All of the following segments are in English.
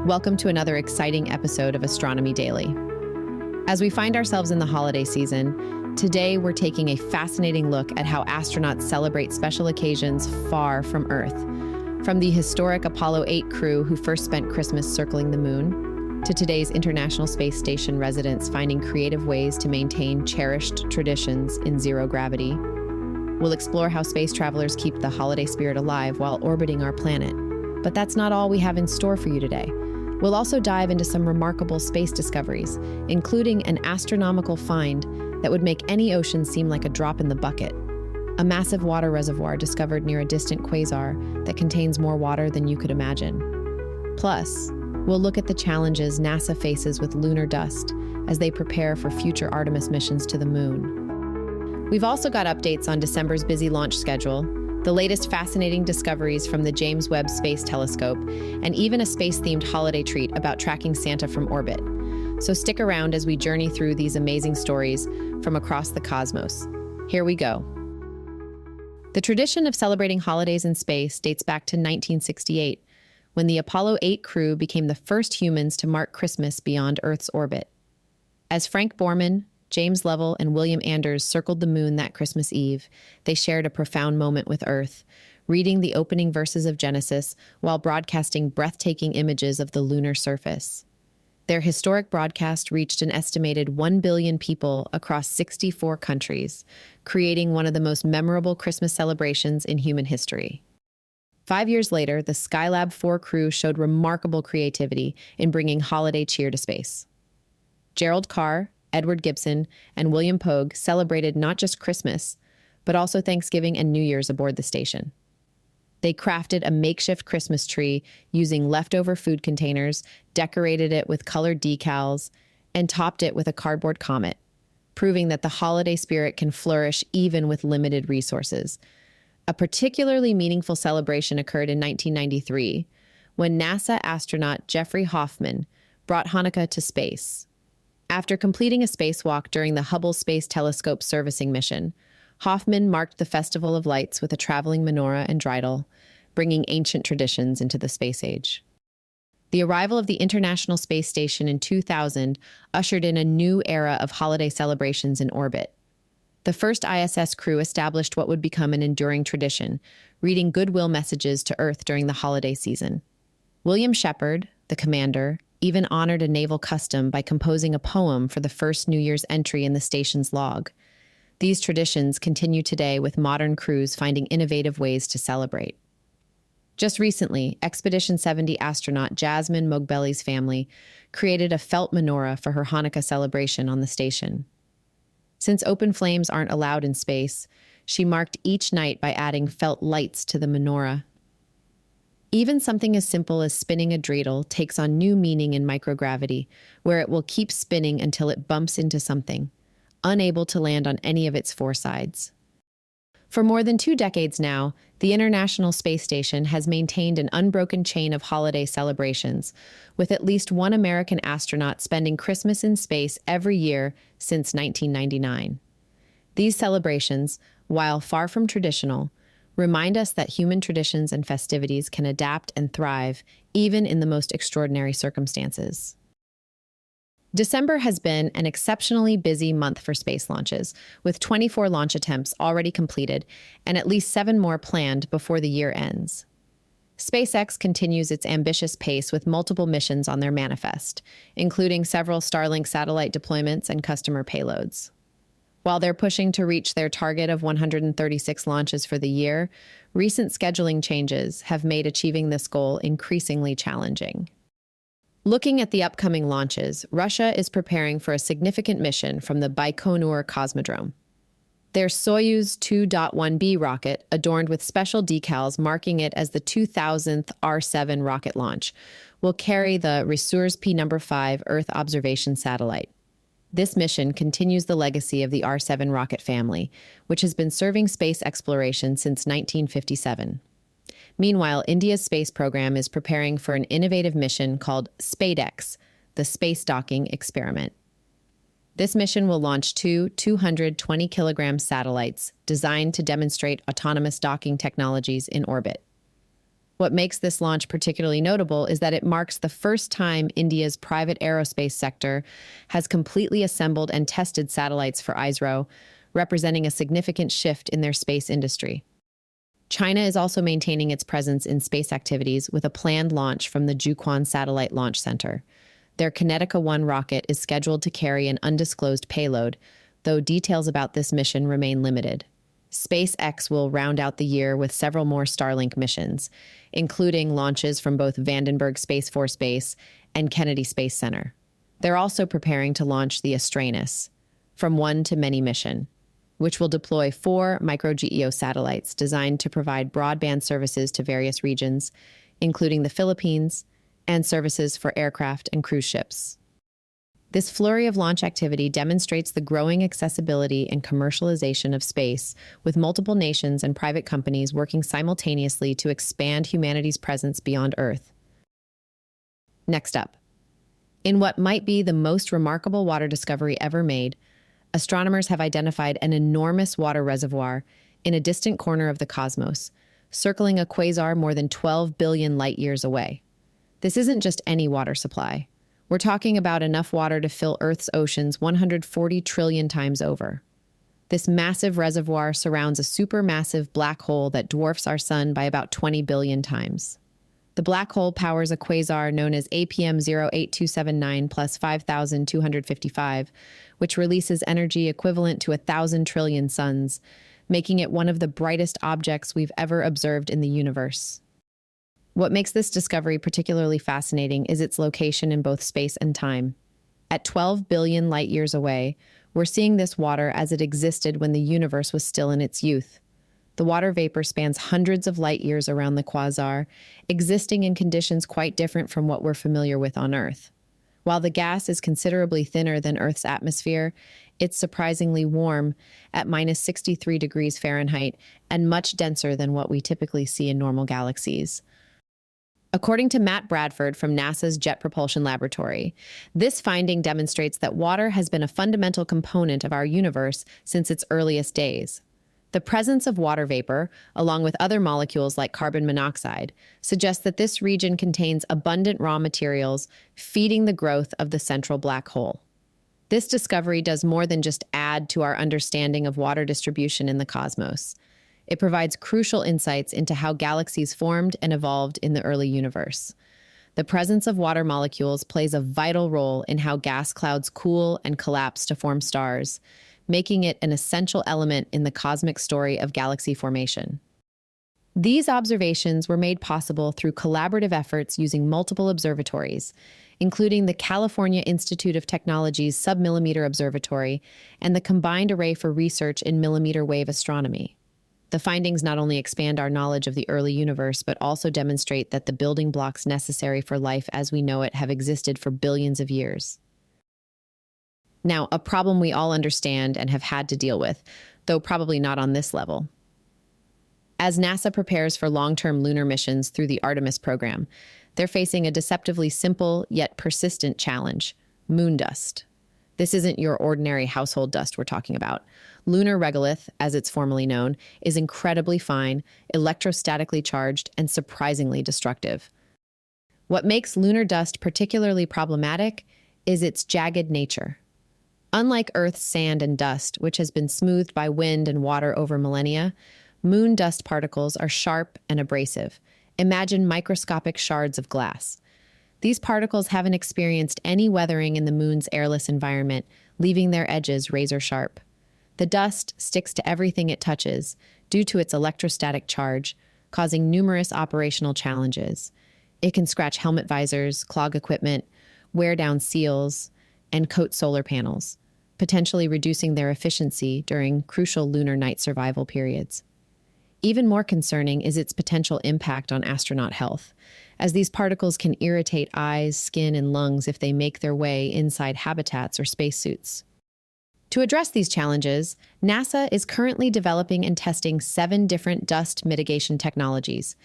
Welcome to another exciting episode of Astronomy Daily. As we find ourselves in the holiday season, today we're taking a fascinating look at how astronauts celebrate special occasions far from Earth. From the historic Apollo 8 crew who first spent Christmas circling the moon, to today's International Space Station residents finding creative ways to maintain cherished traditions in zero gravity. We'll explore how space travelers keep the holiday spirit alive while orbiting our planet. But that's not all we have in store for you today. We'll also dive into some remarkable space discoveries, including an astronomical find that would make any ocean seem like a drop in the bucket. A massive water reservoir discovered near a distant quasar that contains more water than you could imagine. Plus, we'll look at the challenges NASA faces with lunar dust as they prepare for future Artemis missions to the moon. We've also got updates on December's busy launch schedule, the latest fascinating discoveries from the James Webb Space Telescope, and even a space-themed holiday treat about tracking Santa from orbit. So stick around as we journey through these amazing stories from across the cosmos. Here we go. The tradition of celebrating holidays in space dates back to 1968, when the Apollo 8 crew became the first humans to mark Christmas beyond Earth's orbit. As Frank Borman, James Lovell, and William Anders circled the moon that Christmas Eve, they shared a profound moment with Earth, reading the opening verses of Genesis while broadcasting breathtaking images of the lunar surface. Their historic broadcast reached an estimated 1 billion people across 64 countries, creating one of the most memorable Christmas celebrations in human history. 5 years later, the Skylab 4 crew showed remarkable creativity in bringing holiday cheer to space. Gerald Carr, Edward Gibson, and William Pogue celebrated not just Christmas, but also Thanksgiving and New Year's aboard the station. They crafted a makeshift Christmas tree using leftover food containers, decorated it with colored decals, and topped it with a cardboard comet, proving that the holiday spirit can flourish even with limited resources. A particularly meaningful celebration occurred in 1993, when NASA astronaut Jeffrey Hoffman brought Hanukkah to space. After completing a spacewalk during the Hubble Space Telescope servicing mission, Hoffman marked the Festival of Lights with a traveling menorah and dreidel, bringing ancient traditions into the space age. The arrival of the International Space Station in 2000 ushered in a new era of holiday celebrations in orbit. The first ISS crew established what would become an enduring tradition, reading goodwill messages to Earth during the holiday season. William Shepard, the commander, even honored a naval custom by composing a poem for the first New Year's entry in the station's log. These traditions continue today with modern crews finding innovative ways to celebrate. Just recently, Expedition 70 astronaut Jasmine Mogbelli's family created a felt menorah for her Hanukkah celebration on the station. Since open flames aren't allowed in space, she marked each night by adding felt lights to the menorah. Even something as simple as spinning a dreidel takes on new meaning in microgravity, where it will keep spinning until it bumps into something, unable to land on any of its four sides. For more than 2 decades now, the International Space Station has maintained an unbroken chain of holiday celebrations, with at least one American astronaut spending Christmas in space every year since 1999. These celebrations, while far from traditional, remind us that human traditions and festivities can adapt and thrive even in the most extraordinary circumstances. December has been an exceptionally busy month for space launches, with 24 launch attempts already completed and at least 7 more planned before the year ends. SpaceX continues its ambitious pace with multiple missions on their manifest, including several Starlink satellite deployments and customer payloads. While they're pushing to reach their target of 136 launches for the year, recent scheduling changes have made achieving this goal increasingly challenging. Looking at the upcoming launches, Russia is preparing for a significant mission from the Baikonur Cosmodrome. Their Soyuz 2.1B rocket, adorned with special decals marking it as the 2000th R7 rocket launch, will carry the Resurs P-5 Earth observation satellite. This mission continues the legacy of the R7 rocket family, which has been serving space exploration since 1957. Meanwhile, India's space program is preparing for an innovative mission called SpadeX, the space docking experiment. This mission will launch 2 220-kilogram satellites designed to demonstrate autonomous docking technologies in orbit. What makes this launch particularly notable is that it marks the first time India's private aerospace sector has completely assembled and tested satellites for ISRO, representing a significant shift in their space industry. China is also maintaining its presence in space activities with a planned launch from the Jiuquan Satellite Launch Center. Their Kinetica 1 rocket is scheduled to carry an undisclosed payload, though details about this mission remain limited. SpaceX will round out the year with several more Starlink missions, including launches from both Vandenberg Space Force Base and Kennedy Space Center. They're also preparing to launch the Astronomers from one to many mission, which will deploy 4 micro-GEO satellites designed to provide broadband services to various regions, including the Philippines, and services for aircraft and cruise ships. This flurry of launch activity demonstrates the growing accessibility and commercialization of space, with multiple nations and private companies working simultaneously to expand humanity's presence beyond Earth. Next up, in what might be the most remarkable water discovery ever made, astronomers have identified an enormous water reservoir in a distant corner of the cosmos, circling a quasar more than 12 billion light-years away. This isn't just any water supply. We're talking about enough water to fill Earth's oceans 140 trillion times over. This massive reservoir surrounds a supermassive black hole that dwarfs our sun by about 20 billion times. The black hole powers a quasar known as APM 08279 plus 5255, which releases energy equivalent to 1,000 trillion suns, making it one of the brightest objects we've ever observed in the universe. What makes this discovery particularly fascinating is its location in both space and time. At 12 billion light-years away, we're seeing this water as it existed when the universe was still in its youth. The water vapor spans hundreds of light-years around the quasar, existing in conditions quite different from what we're familiar with on Earth. While the gas is considerably thinner than Earth's atmosphere, it's surprisingly warm at minus 63 degrees Fahrenheit and much denser than what we typically see in normal galaxies. According to Matt Bradford from NASA's Jet Propulsion Laboratory, this finding demonstrates that water has been a fundamental component of our universe since its earliest days. The presence of water vapor, along with other molecules like carbon monoxide, suggests that this region contains abundant raw materials feeding the growth of the central black hole. This discovery does more than just add to our understanding of water distribution in the cosmos. It provides crucial insights into how galaxies formed and evolved in the early universe. The presence of water molecules plays a vital role in how gas clouds cool and collapse to form stars, making it an essential element in the cosmic story of galaxy formation. These observations were made possible through collaborative efforts using multiple observatories, including the California Institute of Technology's Submillimeter Observatory and the Combined Array for Research in Millimeter Wave Astronomy. The findings not only expand our knowledge of the early universe, but also demonstrate that the building blocks necessary for life as we know it have existed for billions of years. Now, a problem we all understand and have had to deal with, though probably not on this level. As NASA prepares for long-term lunar missions through the Artemis program, they're facing a deceptively simple yet persistent challenge: moon dust. This isn't your ordinary household dust we're talking about. Lunar regolith, as it's formally known, is incredibly fine, electrostatically charged, and surprisingly destructive. What makes lunar dust particularly problematic is its jagged nature. Unlike Earth's sand and dust, which has been smoothed by wind and water over millennia, moon dust particles are sharp and abrasive. Imagine microscopic shards of glass. These particles haven't experienced any weathering in the moon's airless environment, leaving their edges razor sharp. The dust sticks to everything it touches due to its electrostatic charge, causing numerous operational challenges. It can scratch helmet visors, clog equipment, wear down seals, and coat solar panels, potentially reducing their efficiency during crucial lunar night survival periods. Even more concerning is its potential impact on astronaut health, as these particles can irritate eyes, skin, and lungs if they make their way inside habitats or spacesuits. To address these challenges, NASA is currently developing and testing 7 different dust mitigation technologies.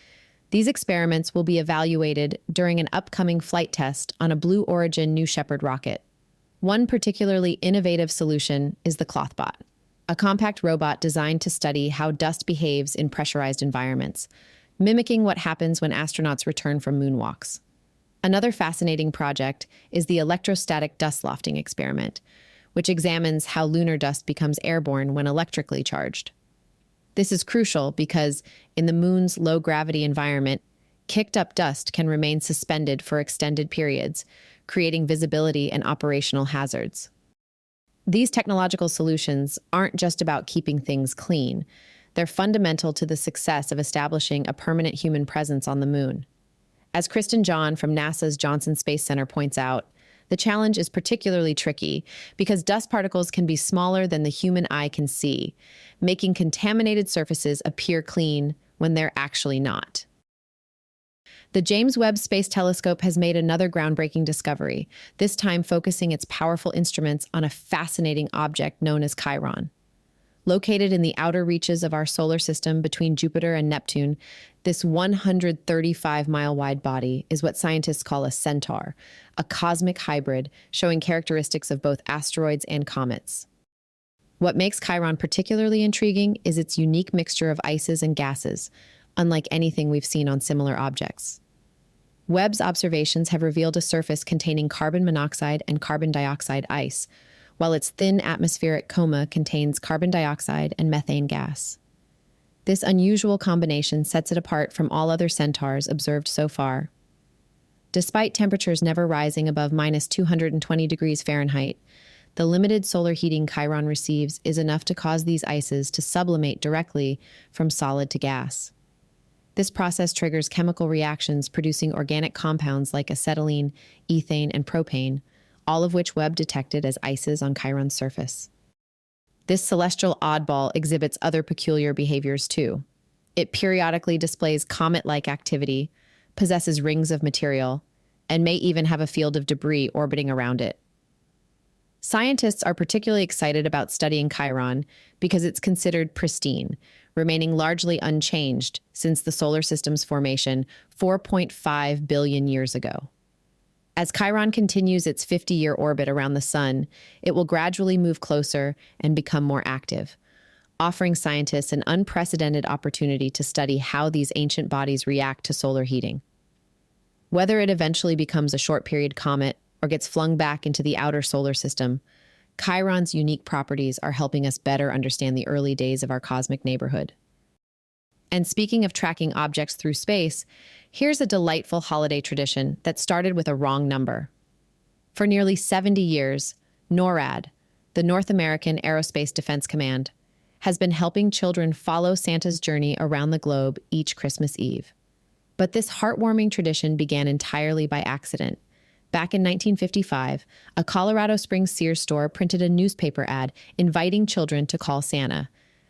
These experiments will be evaluated during an upcoming flight test on a Blue Origin New Shepard rocket. One particularly innovative solution is the Clothbot, a compact robot designed to study how dust behaves in pressurized environments. mimicking what happens when astronauts return from moonwalks. Another fascinating project is the electrostatic dust lofting experiment, which examines how lunar dust becomes airborne when electrically charged. This is crucial because, in the moon's low-gravity environment, kicked-up dust can remain suspended for extended periods, creating visibility and operational hazards. These technological solutions aren't just about keeping things clean. They're fundamental to the success of establishing a permanent human presence on the moon. As Kristen John from NASA's Johnson Space Center points out, the challenge is particularly tricky because dust particles can be smaller than the human eye can see, making contaminated surfaces appear clean when they're actually not. The James Webb Space Telescope has made another groundbreaking discovery, this time focusing its powerful instruments on a fascinating object known as Chiron. Located in the outer reaches of our solar system between Jupiter and Neptune, this 135-mile-wide body is what scientists call a centaur, a cosmic hybrid showing characteristics of both asteroids and comets. What makes Chiron particularly intriguing is its unique mixture of ices and gases, unlike anything we've seen on similar objects. Webb's observations have revealed a surface containing carbon monoxide and carbon dioxide ice, while its thin atmospheric coma contains carbon dioxide and methane gas. This unusual combination sets it apart from all other centaurs observed so far. Despite temperatures never rising above -220 degrees Fahrenheit, the limited solar heating Chiron receives is enough to cause these ices to sublimate directly from solid to gas. This process triggers chemical reactions producing organic compounds like acetylene, ethane, and propane, all of which Webb detected as ices on Chiron's surface. This celestial oddball exhibits other peculiar behaviors too. It periodically displays comet-like activity, possesses rings of material, and may even have a field of debris orbiting around it. Scientists are particularly excited about studying Chiron because it's considered pristine, remaining largely unchanged since the solar system's formation 4.5 billion years ago. As Chiron continues its 50-year orbit around the Sun, it will gradually move closer and become more active, offering scientists an unprecedented opportunity to study how these ancient bodies react to solar heating. Whether it eventually becomes a short-period comet or gets flung back into the outer solar system, Chiron's unique properties are helping us better understand the early days of our cosmic neighborhood. And speaking of tracking objects through space, here's a delightful holiday tradition that started with a wrong number. For nearly 70 years, NORAD, the North American Aerospace Defense Command, has been helping children follow Santa's journey around the globe each Christmas Eve. But this heartwarming tradition began entirely by accident. Back in 1955, a Colorado Springs Sears store printed a newspaper ad inviting children to call Santa.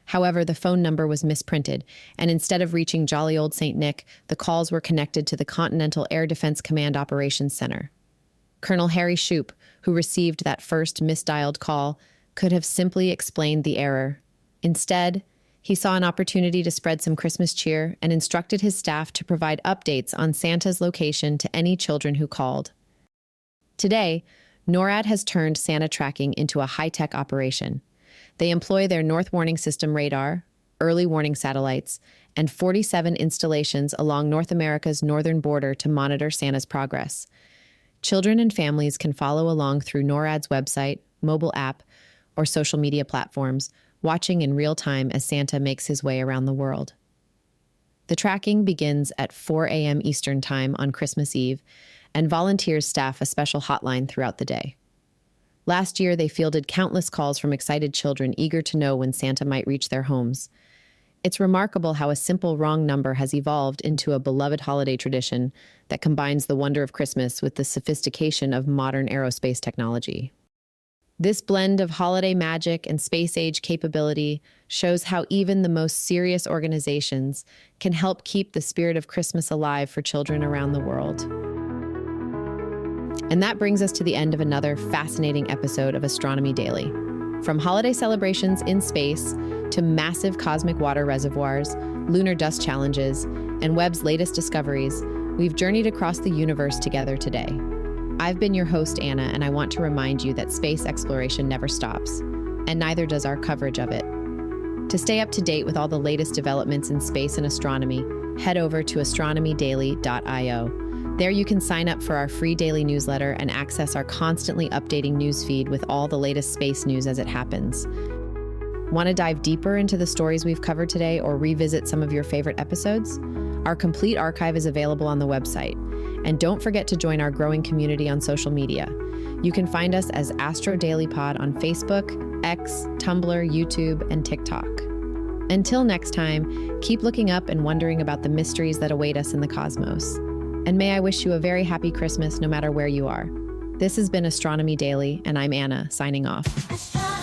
However, the phone number was misprinted, and instead of reaching jolly old St. Nick, the calls were connected to the Continental Air Defense Command Operations Center. Colonel Harry Shoup, who received that first misdialed call, could have simply explained the error. Instead, he saw an opportunity to spread some Christmas cheer and instructed his staff to provide updates on Santa's location to any children who called. Today, NORAD has turned Santa tracking into a high-tech operation. They employ their North Warning System radar, early warning satellites, and 47 installations along North America's northern border to monitor Santa's progress. Children and families can follow along through NORAD's website, mobile app, or social media platforms, watching in real time as Santa makes his way around the world. The tracking begins at 4 a.m. Eastern Time on Christmas Eve, and volunteers staff a special hotline throughout the day. Last year, they fielded countless calls from excited children eager to know when Santa might reach their homes. It's remarkable how a simple wrong number has evolved into a beloved holiday tradition that combines the wonder of Christmas with the sophistication of modern aerospace technology. This blend of holiday magic and space-age capability shows how even the most serious organizations can help keep the spirit of Christmas alive for children around the world. And that brings us to the end of another fascinating episode of Astronomy Daily. From holiday celebrations in space to massive cosmic water reservoirs, lunar dust challenges, and Webb's latest discoveries, we've journeyed across the universe together today. I've been your host, Anna, and I want to remind you that space exploration never stops, and neither does our coverage of it. To stay up to date with all the latest developments in space and astronomy, head over to astronomydaily.io. There you can sign up for our free daily newsletter and access our constantly updating newsfeed with all the latest space news as it happens. Want to dive deeper into the stories we've covered today or revisit some of your favorite episodes? Our complete archive is available on the website. And don't forget to join our growing community on social media. You can find us as Astro Daily Pod on Facebook, X, Tumblr, YouTube, and TikTok. Until next time, keep looking up and wondering about the mysteries that await us in the cosmos. And may I wish you a very happy Christmas no matter where you are. This has been Astronomy Daily, and I'm Anna, signing off.